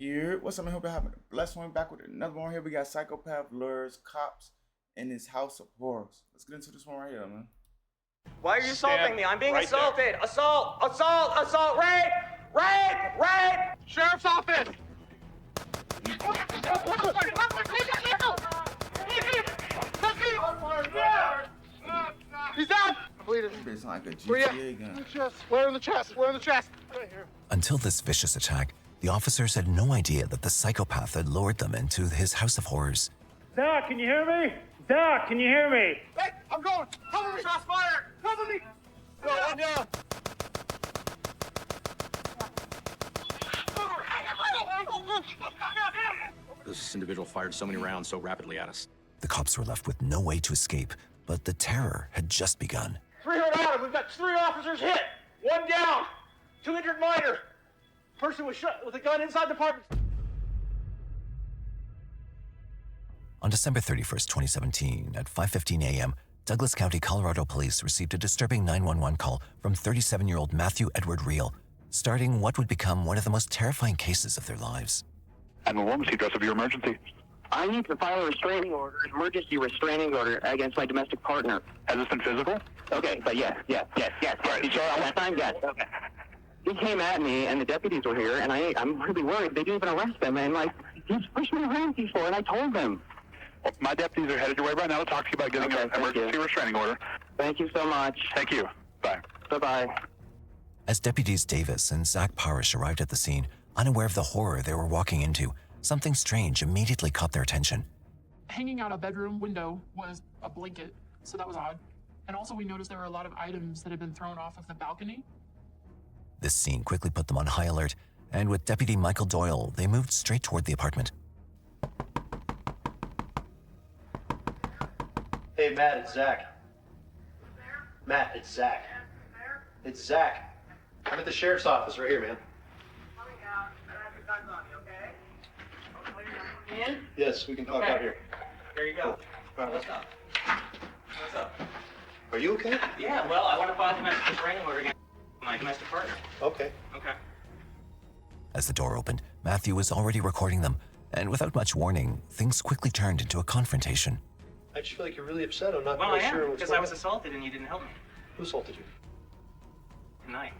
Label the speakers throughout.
Speaker 1: What's up, man? Hope you're having a blessed one. Back with another one here. We got Psychopath lures cops in his house of horrors. Let's get into this one right here, man.
Speaker 2: Why are you assaulting me? I'm being assaulted. Assault! Assault! Assault! Rape! Rape! Rape!
Speaker 3: Sheriff's office! He's out! Bleeding.
Speaker 1: It's like a GTA gun.
Speaker 3: Where in the chest? Where in the chest? Right here.
Speaker 4: Until this vicious attack, the officers had no idea that the psychopath had lured them into his house of horrors.
Speaker 5: Zach, can you hear me? Zach, can you hear me?
Speaker 3: Hey, I'm going! Cover me! Shots fired! Cover me! Go, one down!
Speaker 6: This individual fired so many rounds so rapidly at us.
Speaker 4: The cops were left with no way to escape, but the terror had just begun.
Speaker 3: 300 out. We've got 3 officers hit. 1 down. 2 injured minor. Person was shot with a gun inside the apartment.
Speaker 4: On December 31st, 2017, at 5:15 a.m., Douglas County, Colorado Police received a disturbing 911 call from 37-year-old Matthew Edward Reel, starting what would become one of the most terrifying cases of their lives.
Speaker 7: And what was the address of your emergency?
Speaker 8: I need to file a restraining order, an emergency restraining order against my domestic partner.
Speaker 7: Has this been physical?
Speaker 8: Okay, but yes.
Speaker 7: Right.
Speaker 8: You sure all that time? Yes. Okay. He came at me, and the deputies were here, and I'm really worried. They didn't even arrest him, and he's pushed me around before, and I told them.
Speaker 7: Well, my deputies are headed your way right now to talk to you about getting an emergency restraining order.
Speaker 8: Thank you so much.
Speaker 7: Thank you. Bye.
Speaker 8: Bye-bye.
Speaker 4: As deputies Davis and Zach Parrish arrived at the scene, unaware of the horror they were walking into, something strange immediately caught their attention.
Speaker 9: Hanging out a bedroom window was a blanket, so that was odd. And also we noticed there were a lot of items that had been thrown off of the balcony.
Speaker 4: This scene quickly put them on high alert, and with Deputy Michael Doyle, they moved straight toward the apartment.
Speaker 2: Hey, Matt, it's Zach. Matt, it's Zach. It's Zach. I'm at the sheriff's office right here, man. Yes, we can talk out here.
Speaker 10: There you go.
Speaker 2: Right.
Speaker 10: What's up? What's up?
Speaker 2: Are you okay?
Speaker 10: Yeah, well, I want to file a domestic restraining order against my domestic partner.
Speaker 2: Okay.
Speaker 10: Okay.
Speaker 4: As the door opened, Matthew was already recording them, and without much warning, things quickly turned into a confrontation.
Speaker 2: I just feel like you're really upset. I'm not
Speaker 10: Well,
Speaker 2: really
Speaker 10: I
Speaker 2: sure
Speaker 10: am,
Speaker 2: what's
Speaker 10: because
Speaker 2: going
Speaker 10: I
Speaker 2: on.
Speaker 10: was assaulted and you didn't help me.
Speaker 2: Who assaulted you?
Speaker 10: Tonight.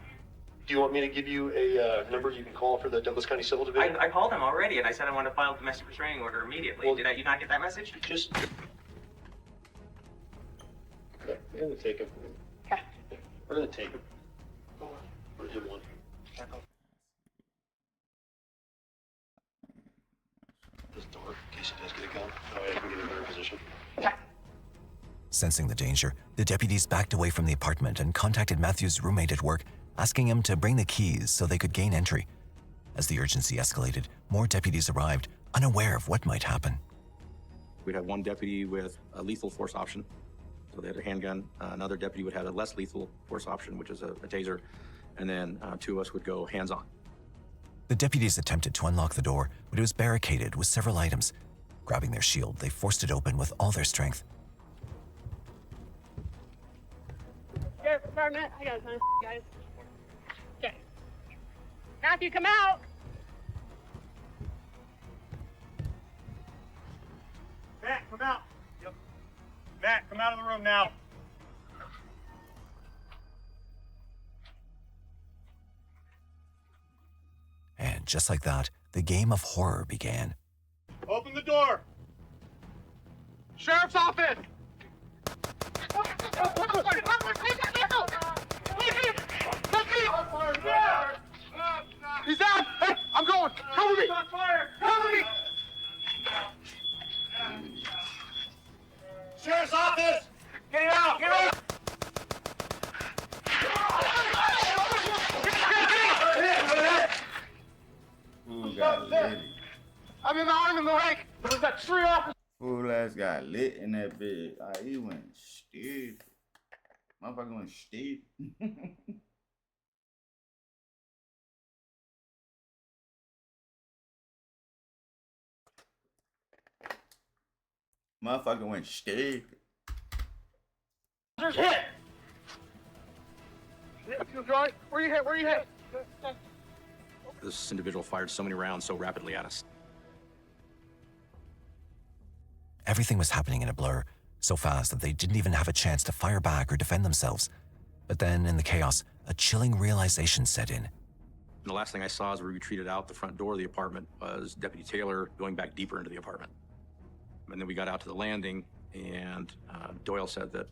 Speaker 2: Do you want me to give you a number you can call for the Douglas County Civil Division?
Speaker 10: I called him already and I said I want to file a domestic restraining order immediately.
Speaker 2: Well,
Speaker 10: Did you not get that message?
Speaker 2: Just... Okay, we're gonna take him.
Speaker 10: Okay.
Speaker 2: We're gonna take him. We're him one. This door, in case he does get a gun. That way I can get in a better position.
Speaker 4: Sensing the danger, the deputies backed away from the apartment and contacted Matthew's roommate at work, asking him to bring the keys so they could gain entry. As the urgency escalated, more deputies arrived, unaware of what might happen.
Speaker 6: We'd have one deputy with a lethal force option, so they had a handgun. Another deputy would have a less lethal force option, which is a taser, and then 2 of us would go hands-on.
Speaker 4: The deputies attempted to unlock the door, but it was barricaded with several items. Grabbing their shield, they forced it open with all their strength.
Speaker 11: Sheriff's Department, I got a ton of guys. Okay. Matthew, come out!
Speaker 5: Matt, come out. Yep. Matt, come out of the room now.
Speaker 4: And just like that, the game of horror began.
Speaker 5: Open the door.
Speaker 3: Sheriff's office! He's out! Hey, I'm going! Cover me! Cover me!
Speaker 5: Sheriff's office. Get out. Get out.
Speaker 1: Fool got lit.
Speaker 3: I'm in the arm in the leg! We've got 3 officers!
Speaker 1: Fool ass got lit in that bed. He went stupid. Motherfucker went stupid. Motherfucker went stupid.
Speaker 3: There's hit! Where you hit? Where you hit?
Speaker 6: This individual fired so many rounds so rapidly at us.
Speaker 4: Everything was happening in a blur, so fast that they didn't even have a chance to fire back or defend themselves. But then, in the chaos, a chilling realization set in.
Speaker 6: And the last thing I saw as we retreated out the front door of the apartment was Deputy Taylor going back deeper into the apartment. And then we got out to the landing, and Doyle said that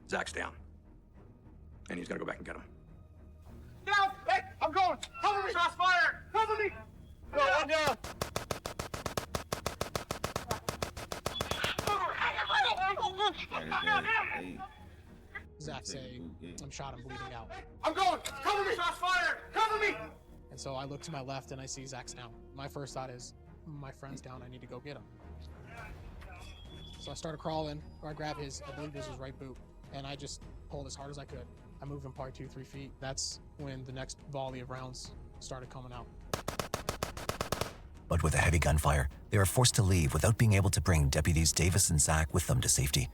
Speaker 6: Zach's down, and he's got to go back and get him.
Speaker 3: Down! Hey, I'm going! Cover me! Shots fired! Cover me! Go, one down!
Speaker 12: Zach say, I'm shot, I'm bleeding out.
Speaker 3: I'm going! Cover me! Shots fired! Cover me!
Speaker 12: And so I look to my left and I see Zach's down. My first thought is, my friend's down, I need to go get him. So I started crawling, or I grabbed his, I believe this was right boot, and I just pulled as hard as I could. I moved him probably 2-3 feet. That's when the next volley of rounds started coming out.
Speaker 4: But with a heavy gunfire, they were forced to leave without being able to bring deputies Davis and Zach with them to safety.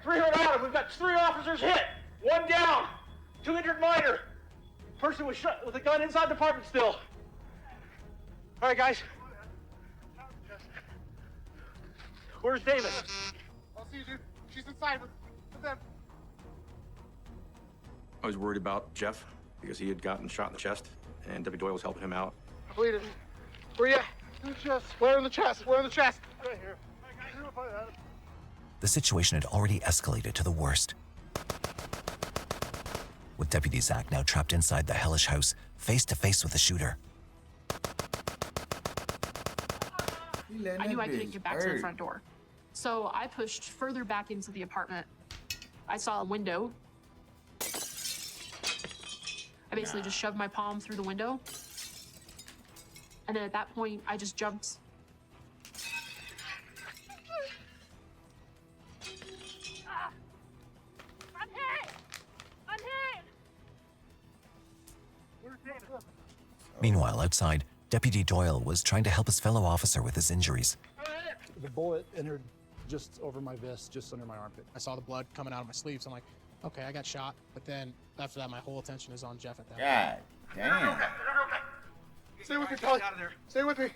Speaker 3: 300 out. We've got 3 officers hit. 1 down. 2 injured minor. Person was shot with a gun inside the apartment still. All right, guys. Where's Davis?
Speaker 5: I'll see you, dude. She's inside with them.
Speaker 6: I was worried about Jeff because he had gotten shot in the chest, and Deputy Doyle was helping him out.
Speaker 5: Bleeding. Where you at? In the chest. Where in the chest? Where in the chest? Right here.
Speaker 4: The situation had already escalated to the worst. With Deputy Zach now trapped inside the hellish house, face to face with the shooter.
Speaker 9: I knew I couldn't get back to the front door. So I pushed further back into the apartment. I saw a window. I basically just shoved my palm through the window. And then at that point, I just jumped.
Speaker 11: I'm hit! I'm hit!
Speaker 4: Meanwhile, outside, Deputy Doyle was trying to help his fellow officer with his injuries.
Speaker 13: The bullet entered just over my vest, just under my armpit.
Speaker 12: I saw the blood coming out of my sleeves. I'm like, okay, I got shot. But then after that, my whole attention is on Jeff at that
Speaker 1: God damn.
Speaker 5: Stay with me, Kelly. Stay with me.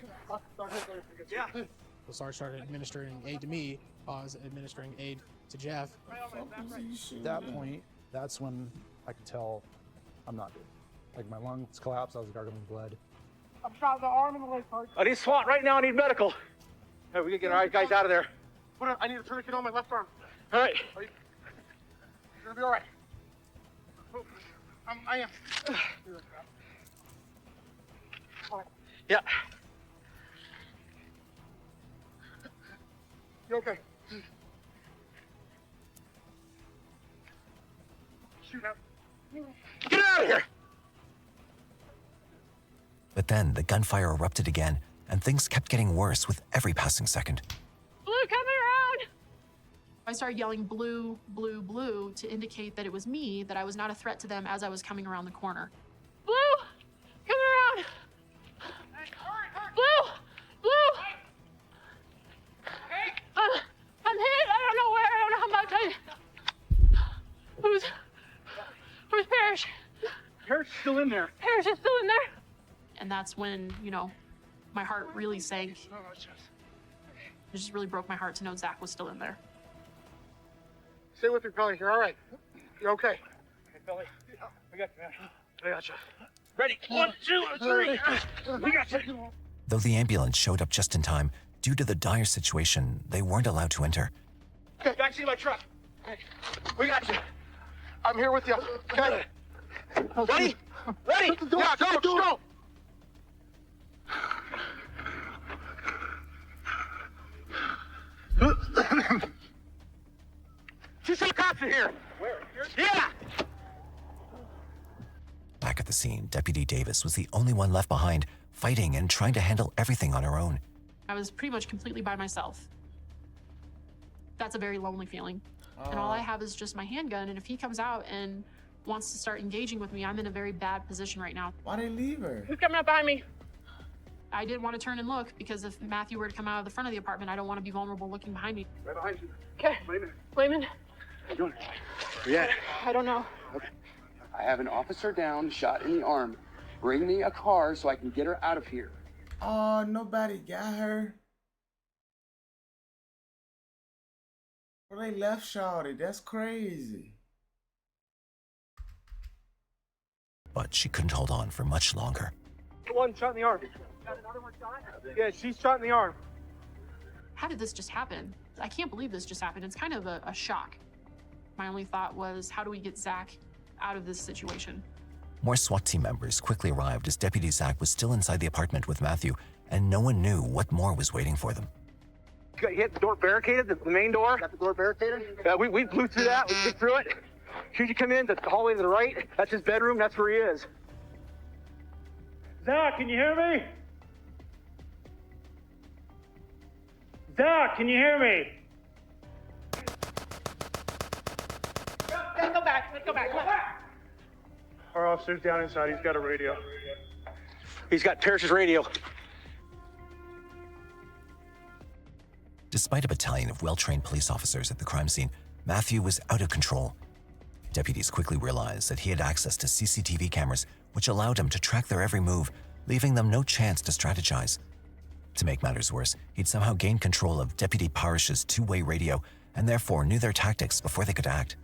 Speaker 3: Yeah.
Speaker 12: The sergeant started administering aid to me. I was administering aid to Jeff.
Speaker 13: At that point, that's when I could tell I'm not good. Like my lungs collapsed, I was gargling blood.
Speaker 5: I'm shot in the arm and the leg, Sarge.
Speaker 3: I need SWAT right now. I need medical. Hey, we gotta get our guys out of there.
Speaker 5: I need a tourniquet on my left arm.
Speaker 3: All right.
Speaker 5: You're gonna be all right. I am.
Speaker 3: Yeah.
Speaker 5: You okay? Shoot out.
Speaker 3: Get out of here!
Speaker 4: But then the gunfire erupted again, and things kept getting worse with every passing second.
Speaker 11: Blue, come around!
Speaker 9: I started yelling blue, blue, blue to indicate that it was me, that I was not a threat to them as I was coming around the corner.
Speaker 11: Blue, come around! Blue! Blue! I'm hit! I don't know where, I don't know how much Who's Parrish?
Speaker 3: Parrish still in there.
Speaker 11: Parrish is still in there?
Speaker 9: And that's when, you know, my heart really sank. It just really broke my heart to know Zach was still in there.
Speaker 5: Stay with me, Kelly. You're all right. You're okay.
Speaker 3: Hey, Billy. We got you, man. I got you. Ready? 1, 2, 3. We got you.
Speaker 4: Though the ambulance showed up just in time, due to the dire situation, they weren't allowed to enter.
Speaker 3: Okay, back to my truck. We got you.
Speaker 5: I'm here with you. Okay.
Speaker 3: Ready? Ready?
Speaker 5: Yeah, go.
Speaker 3: Two cops are here. Where? Here? Yeah.
Speaker 4: Back at the scene, Deputy Davis was the only one left behind, fighting and trying to handle everything on her own.
Speaker 9: I was pretty much completely by myself. That's a very lonely feeling. And all I have is just my handgun, and if he comes out and wants to start engaging with me, I'm in a very bad position right now.
Speaker 1: Why they leave her?
Speaker 11: Who's coming up behind me?
Speaker 9: I didn't want to turn and look, because if Matthew were to come out of the front of the apartment, I don't want to be vulnerable looking behind me.
Speaker 5: Right behind you.
Speaker 11: Okay. Wayman?
Speaker 5: How you doing?
Speaker 11: I don't know.
Speaker 14: I have an officer down, shot in the arm. Bring me a car so I can get her out of here.
Speaker 1: Oh, nobody got her. Well, they left Shawty. That's crazy.
Speaker 4: But she couldn't hold on for much longer.
Speaker 5: One shot in the arm. Got another one shot? Yeah, she's shot in the arm.
Speaker 9: How did this just happen? I can't believe this just happened. It's kind of a shock. My only thought was, how do we get Zach out of this situation?
Speaker 4: More SWAT team members quickly arrived as Deputy Zach was still inside the apartment with Matthew, and no one knew what more was waiting for them.
Speaker 3: You hit the door barricaded, the main door. Got the door barricaded? We blew through that, we blew through it. As soon as you come in, the hallway to the right, that's his bedroom, that's where he is.
Speaker 5: Zach, can you hear me? Zach, can you hear me?
Speaker 11: Let's go back. Let's go back. Come on.
Speaker 5: Our officer's down inside. He's got a radio.
Speaker 3: He's got Parrish's radio.
Speaker 4: Despite a battalion of well-trained police officers at the crime scene, Matthew was out of control. Deputies quickly realized that he had access to CCTV cameras, which allowed him to track their every move, leaving them no chance to strategize. To make matters worse, he'd somehow gained control of Deputy Parrish's two-way radio and therefore knew their tactics before they could act.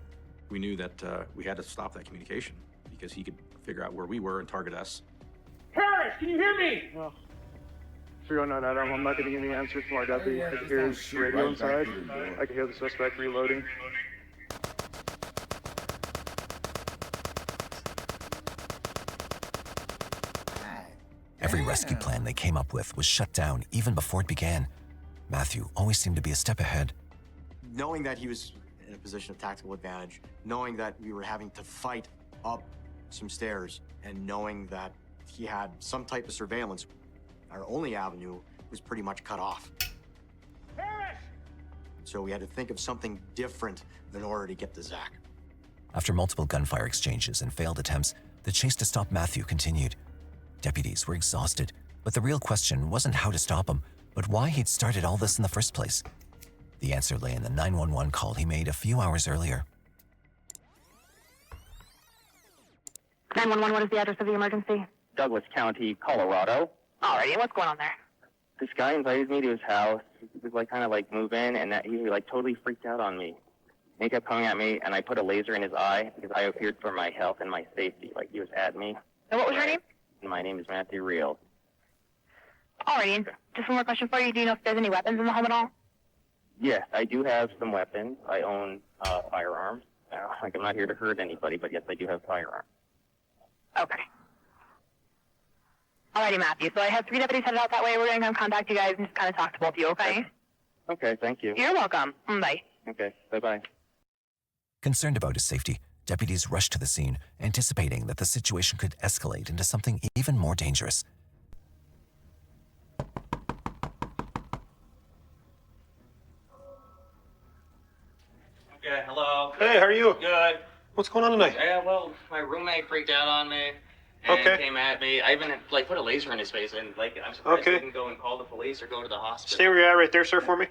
Speaker 6: We knew that we had to stop that communication because he could figure out where we were and target us.
Speaker 5: Parrish, can you hear me? Well, sure, no, I'm not getting any answers from our deputy. I can hear his radio inside. I can hear the suspect reloading.
Speaker 4: Every rescue plan they came up with was shut down even before it began. Matthew always seemed to be a step ahead.
Speaker 15: Knowing that he was in a position of tactical advantage, knowing that we were having to fight up some stairs, and knowing that he had some type of surveillance, our only avenue was pretty much cut off.
Speaker 5: Parrish!
Speaker 15: So we had to think of something different in order to get to Zach.
Speaker 4: After multiple gunfire exchanges and failed attempts, the chase to stop Matthew continued. Deputies were exhausted, but the real question wasn't how to stop him, but why he'd started all this in the first place. The answer lay in the 911 call he made a few hours earlier.
Speaker 8: 911, what is the address of the emergency? Douglas County, Colorado. Alrighty, what's going on there? This guy invited me to his house. He was kind of move in, and that he totally freaked out on me. And he kept coming at me, and I put a laser in his eye because I feared for my health and my safety. He was at me.
Speaker 11: And what was your name?
Speaker 8: My name is Matthew Reel.
Speaker 11: Alrighty, just one more question for you. Do you know if there's any weapons in the home at all?
Speaker 8: Yes, I do have some weapons. I own firearms. I'm not here to hurt anybody, but yes, I do have firearms.
Speaker 11: Okay. Alrighty, Matthew. So I have 3 deputies headed out that way. We're going to come contact you guys and just kind of talk to both of you, okay?
Speaker 8: Okay, thank you.
Speaker 11: You're welcome. Bye.
Speaker 8: Okay, bye-bye.
Speaker 4: Concerned about his safety, deputies rushed to the scene, anticipating that the situation could escalate into something even more dangerous.
Speaker 10: Okay, hello.
Speaker 2: Hey, how are you?
Speaker 10: Good.
Speaker 2: What's going on tonight?
Speaker 10: Yeah, well, my roommate freaked out on me and
Speaker 2: Okay.
Speaker 10: came at me. I even put a laser in his face, and I'm surprised
Speaker 2: Okay.
Speaker 10: he didn't go and call the police or go to the hospital.
Speaker 2: Stay where you're at right there, sir, for me.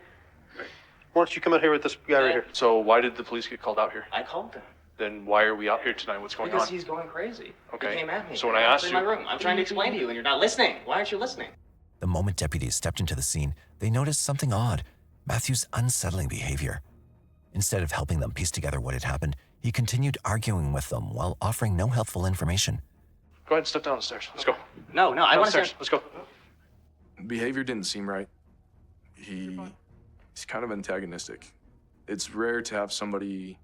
Speaker 2: Why don't you come out here with this guy right here?
Speaker 16: So why did the police get called out here?
Speaker 10: I called him
Speaker 16: Then why are we out here tonight? What's going
Speaker 10: because
Speaker 16: on?
Speaker 10: he's going crazy.
Speaker 16: Okay.
Speaker 10: He came at me.
Speaker 16: So when I asked
Speaker 10: in
Speaker 16: you-
Speaker 10: my room, I'm trying to explain to you, and you're not listening. Why aren't you listening?
Speaker 4: The moment deputies stepped into the scene, they noticed something odd: Matthew's unsettling behavior. Instead of helping them piece together what had happened, he continued arguing with them while offering no helpful information.
Speaker 16: Go ahead and step down the stairs. Let's go.
Speaker 10: No, I want to.
Speaker 16: Downstairs. Let's go.
Speaker 17: Behavior didn't seem right. He's kind of antagonistic. It's rare to have somebody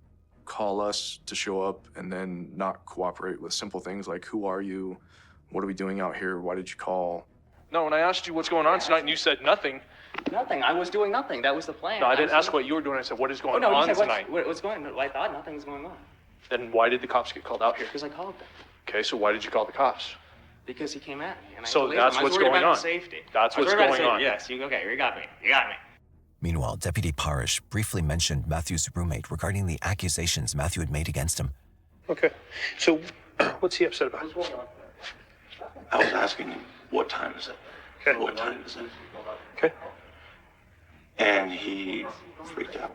Speaker 17: call us to show up and then not cooperate with simple things like, who are you? What are we doing out here? Why did you call?
Speaker 16: No, when I asked you what's going on tonight and you said nothing.
Speaker 10: Nothing. I was doing nothing. That was the plan.
Speaker 16: No, I didn't ask what you were doing. I said, what is going
Speaker 10: you
Speaker 16: on
Speaker 10: said,
Speaker 16: tonight?
Speaker 10: What's going on? I thought nothing's going on.
Speaker 16: Then why did the cops get called out here?
Speaker 10: Because I called them.
Speaker 16: Okay, so why did you call the cops?
Speaker 10: Because he came at me. And I
Speaker 16: So
Speaker 10: believed
Speaker 16: that's
Speaker 10: him. I was
Speaker 16: what's
Speaker 10: worried
Speaker 16: going
Speaker 10: about
Speaker 16: on.
Speaker 10: his safety.
Speaker 16: That's
Speaker 10: I was
Speaker 16: what's
Speaker 10: worried about his
Speaker 16: going on.
Speaker 10: safety. Yes, okay, you got me. You got me.
Speaker 4: Meanwhile, Deputy Parrish briefly mentioned Matthew's roommate regarding the accusations Matthew had made against him.
Speaker 2: Okay. So, what's he upset about?
Speaker 18: I was asking him, what time is it?
Speaker 2: Okay.
Speaker 18: What time is it?
Speaker 2: Okay.
Speaker 18: And he freaked out.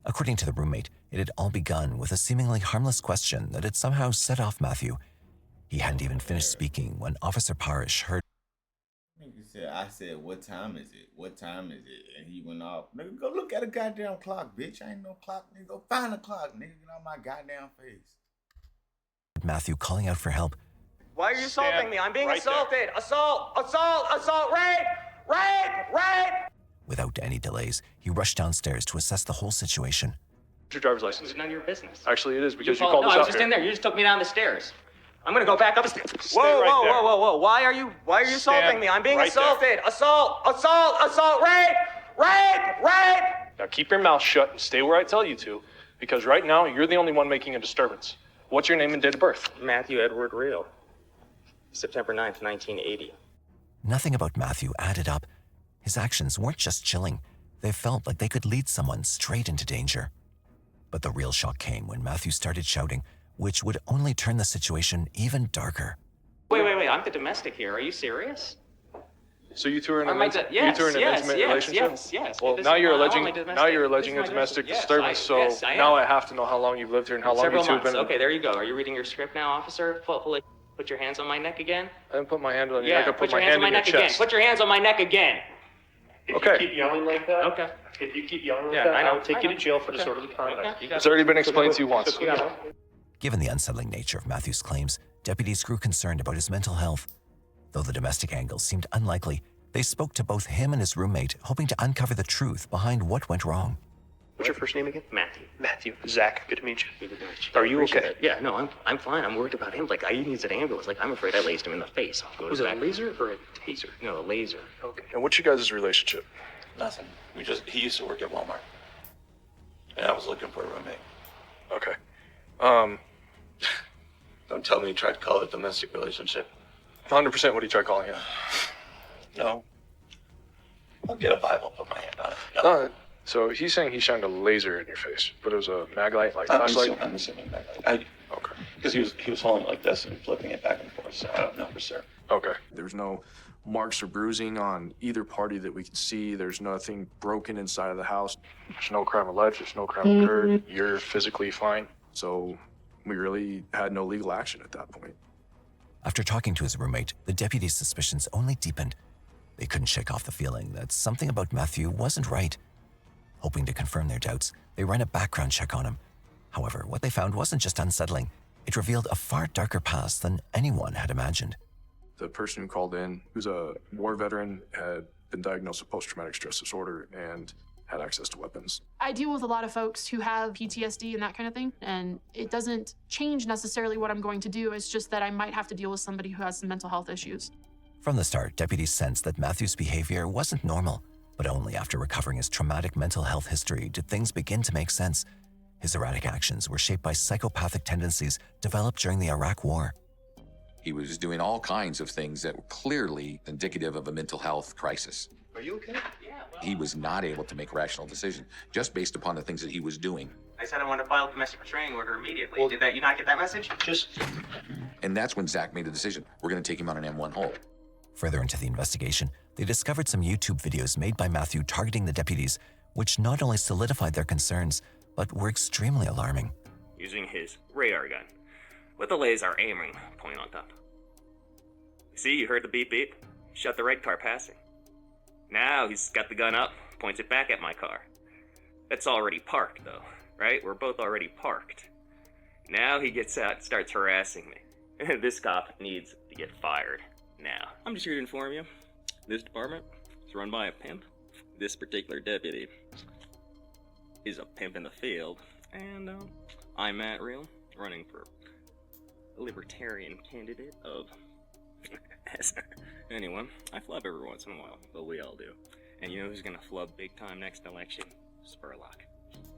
Speaker 4: According to the roommate, it had all begun with a seemingly harmless question that had somehow set off Matthew. He hadn't even finished speaking when Officer Parrish heard.
Speaker 1: Nigga said, I said, what time is it? What time is it? And he went off. Nigga, go look at a goddamn clock, bitch. I ain't no clock. Nigga, go find a clock, nigga. Get out my goddamn face.
Speaker 4: Matthew calling out for help.
Speaker 10: Why are you assaulting me? I'm being assaulted. Assault, rape, rape, rape.
Speaker 4: Without any delays, he rushed downstairs to assess the whole situation.
Speaker 16: What's your driver's license?
Speaker 10: It's none of your business.
Speaker 16: Actually, it is because you called
Speaker 10: no,
Speaker 16: us
Speaker 10: I
Speaker 16: out
Speaker 10: was just
Speaker 16: here.
Speaker 10: in there. You just took me down the stairs. I'm gonna go back up the stairs.
Speaker 16: Stay
Speaker 10: Whoa,
Speaker 16: right
Speaker 10: whoa,
Speaker 16: there.
Speaker 10: whoa, whoa, whoa! Why are you assaulting me? I'm being
Speaker 16: right
Speaker 10: assaulted. Assault, rape, rape, rape.
Speaker 16: Now keep your mouth shut and stay where I tell you to, because right now you're the only one making a disturbance. What's your name and date of birth?
Speaker 10: Matthew Edward Real. September 9th, 1980.
Speaker 4: Nothing about Matthew added up. His actions weren't just chilling. They felt like they could lead someone straight into danger. But the real shock came when Matthew started shouting, which would only turn the situation even darker.
Speaker 10: Wait. I'm the domestic here. Are you serious?
Speaker 16: So you two are in an intimate
Speaker 10: Yes.
Speaker 16: relationship? Well, now you're alleging a domestic disturbance. So now I have to know how long you've lived here and how long you two have been.
Speaker 10: Okay, there you go. Are you reading your script now, officer? Put your hands on my neck again.
Speaker 16: I didn't put my hand on your neck. I
Speaker 10: put your hands on my neck again. Put your hands on my neck again.
Speaker 16: Okay.
Speaker 2: If you keep yelling like that,
Speaker 10: Okay.
Speaker 2: if you keep yelling like that, I'll take you to jail for disorderly conduct.
Speaker 16: It's already been explained to you once.
Speaker 4: Given the unsettling nature of Matthew's claims, deputies grew concerned about his mental health. Though the domestic angle seemed unlikely, they spoke to both him and his roommate, hoping to uncover the truth behind what went wrong.
Speaker 2: What's your first name again?
Speaker 10: Matthew.
Speaker 2: Zach, good to meet you.
Speaker 10: Good to meet you.
Speaker 2: Are you okay?
Speaker 10: Yeah, no, I'm fine. I'm worried about him. Like, he needs an ambulance. Like, I'm afraid I lased him in the face.
Speaker 2: Was it a laser or a taser?
Speaker 10: No, a laser.
Speaker 2: Okay.
Speaker 16: And what's your guys' relationship?
Speaker 18: Nothing. He used to work at Walmart. And I was looking for a roommate.
Speaker 16: Okay.
Speaker 18: Don't tell me you tried to call it a domestic relationship.
Speaker 16: 100% what he tried calling it.
Speaker 18: No. I'll get a Bible, put my hand on it. No.
Speaker 16: So he's saying he shined a laser in your face, but it was a maglite, like
Speaker 18: I'm
Speaker 16: flashlight?
Speaker 18: assuming maglite. Okay. Because he was holding it like this and flipping it back and forth, so I don't know for sure.
Speaker 16: Okay.
Speaker 17: There's no marks or bruising on either party that we can see. There's nothing broken inside of the house.
Speaker 16: There's no crime alleged, there's no crime occurred. You're physically fine.
Speaker 17: So we really had no legal action at that point.
Speaker 4: After talking to his roommate, the deputies' suspicions only deepened. They couldn't shake off the feeling that something about Matthew wasn't right. Hoping to confirm their doubts, they ran a background check on him. However, what they found wasn't just unsettling. It revealed a far darker past than anyone had imagined.
Speaker 17: The person who called in, who's a war veteran, had been diagnosed with post-traumatic stress disorder and had access to weapons.
Speaker 9: I deal with a lot of folks who have PTSD and that kind of thing, and it doesn't change necessarily what I'm going to do. It's just that I might have to deal with somebody who has some mental health issues.
Speaker 4: From the start, deputies sensed that Matthew's behavior wasn't normal, but only after recovering his traumatic mental health history did things begin to make sense. His erratic actions were shaped by psychopathic tendencies developed during the Iraq War.
Speaker 19: He was doing all kinds of things that were clearly indicative of a mental health crisis.
Speaker 2: Are you okay?
Speaker 10: Yeah, well,
Speaker 19: He was not able to make rational decisions just based upon the things that he was doing.
Speaker 10: I said I wanted to file a domestic restraining order immediately. Well, did you not get that message?
Speaker 19: And that's when Zach made the decision. We're going to take him on an M1 hold.
Speaker 4: Further into the investigation, they discovered some YouTube videos made by Matthew targeting the deputies, which not only solidified their concerns, but were extremely alarming.
Speaker 20: Using his radar gun, with the laser aiming point on top. See, you heard the beep beep? Shut the red car passing. Now he's got the gun up, points it back at my car. That's already parked, though, right? We're both already parked. Now he gets out and starts harassing me. This cop needs to get fired now. I'm just here to inform you. This department is run by a pimp. This particular deputy is a pimp in the field. And I'm Matt Real, running for a libertarian candidate of... Anyway, I flub every once in a while, but we all do. And you know who's gonna flub big time next election? Spurlock.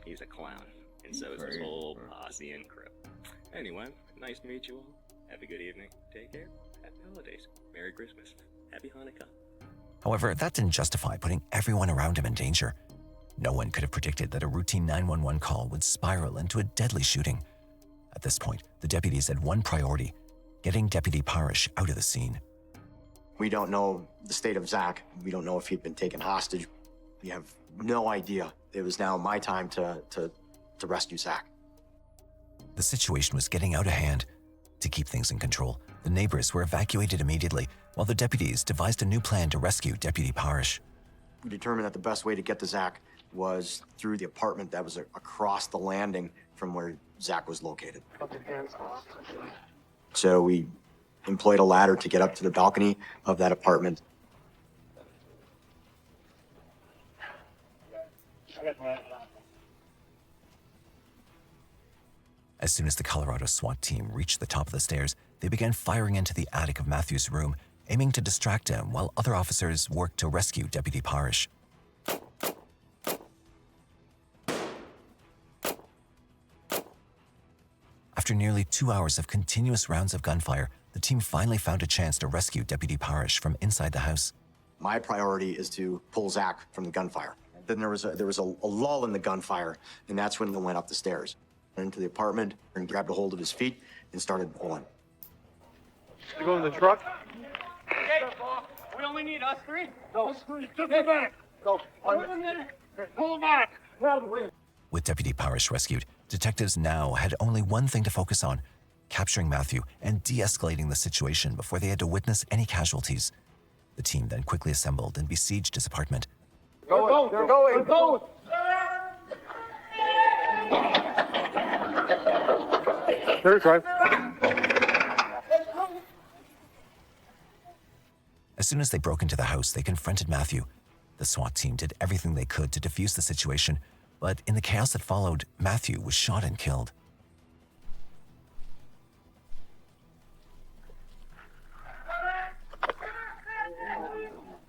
Speaker 20: He's a clown, and so is his whole posse and crew. Anyway, nice to meet you all. Have a good evening. Take care. Happy holidays. Merry Christmas. Happy Hanukkah.
Speaker 4: However, that didn't justify putting everyone around him in danger. No one could have predicted that a routine 911 call would spiral into a deadly shooting. At this point, the deputies had one priority: getting Deputy Parrish out of the scene.
Speaker 15: We don't know the state of Zach. We don't know if he'd been taken hostage. We have no idea. It was now my time to rescue Zach.
Speaker 4: The situation was getting out of hand. To keep things in control, The neighbors were evacuated immediately, while the deputies devised a new plan to rescue Deputy Parrish.
Speaker 15: We determined that the best way to get to Zach was through the apartment that was across the landing from where Zach was located. So we employed a ladder to get up to the balcony of that apartment.
Speaker 4: As soon as the Colorado SWAT team reached the top of the stairs, they began firing into the attic of Matthew's room, aiming to distract him while other officers worked to rescue Deputy Parrish. After nearly 2 hours of continuous rounds of gunfire, the team finally found a chance to rescue Deputy Parrish from inside the house.
Speaker 15: My priority is to pull Zach from the gunfire. Then there was a lull in the gunfire, and that's when they went up the stairs, into the apartment, and grabbed a hold of his feet and started pulling.
Speaker 16: You go in the truck?
Speaker 3: Okay, we only need us three. Go. Just a minute. Go. Pull him back.
Speaker 4: With Deputy Parrish rescued, detectives now had only one thing to focus on: capturing Matthew and de-escalating the situation before they had to witness any casualties. The team then quickly assembled and besieged his apartment.
Speaker 3: Go. They're going. Go.
Speaker 16: Third drive.
Speaker 4: As soon as they broke into the house, they confronted Matthew. The SWAT team did everything they could to defuse the situation, but in the chaos that followed, Matthew was shot and killed.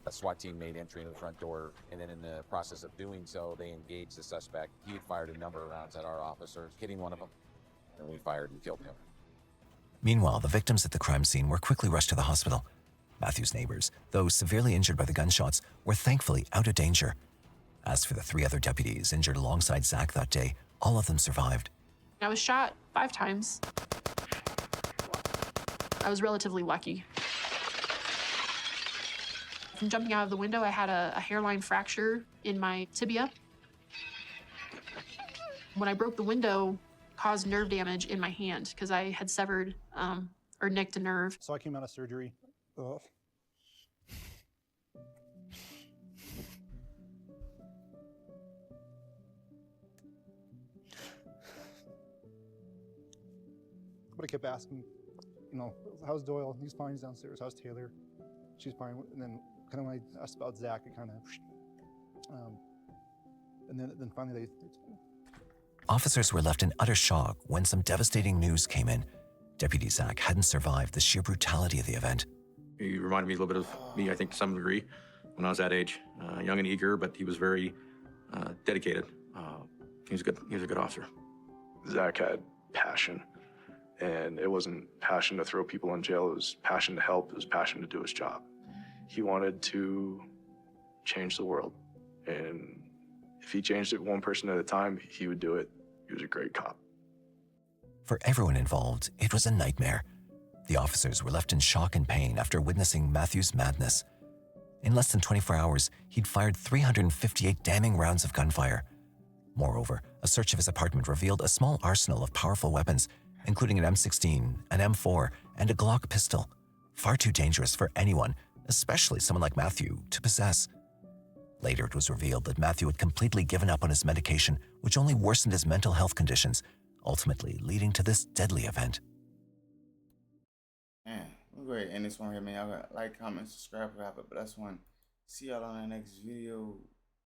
Speaker 21: A SWAT team made entry into the front door, and then in the process of doing so, they engaged the suspect. He had fired a number of rounds at our officers, hitting one of them, and we fired and killed him.
Speaker 4: Meanwhile, the victims at the crime scene were quickly rushed to the hospital. Matthew's neighbors, though severely injured by the gunshots, were thankfully out of danger. As for the 3 other deputies injured alongside Zach that day, all of them survived.
Speaker 9: I was shot 5 times. I was relatively lucky. From jumping out of the window, I had a hairline fracture in my tibia. When I broke the window, caused nerve damage in my hand because I had severed or nicked a nerve.
Speaker 13: So I came out of surgery. Ugh. But I kept asking, how's Doyle? He's fine, he's downstairs. How's Taylor? She's fine. And then kind of when I asked about Zach, it kind of, and then finally they.
Speaker 4: Officers were left in utter shock when some devastating news came in. Deputy Zach hadn't survived the sheer brutality of the event.
Speaker 6: He reminded me a little bit of me, I think, to some degree, when I was that age. Young and eager, but he was very dedicated. He was a good officer.
Speaker 17: Zach had passion, and it wasn't passion to throw people in jail. It was passion to help. It was passion to do his job. He wanted to change the world, and if he changed it one person at a time, he would do it. He was a great cop.
Speaker 4: For everyone involved, it was a nightmare. The officers were left in shock and pain after witnessing Matthew's madness. In less than 24 hours, he'd fired 358 damning rounds of gunfire. Moreover, a search of his apartment revealed a small arsenal of powerful weapons, including an M16, an M4, and a Glock pistol, far too dangerous for anyone, especially someone like Matthew, to possess. Later, it was revealed that Matthew had completely given up on his medication, which only worsened his mental health conditions, ultimately leading to this deadly event.
Speaker 1: Man, I'm going to end this one here, man. Y'all got like, comment, subscribe, wrap it. But that's one. See y'all on the next video.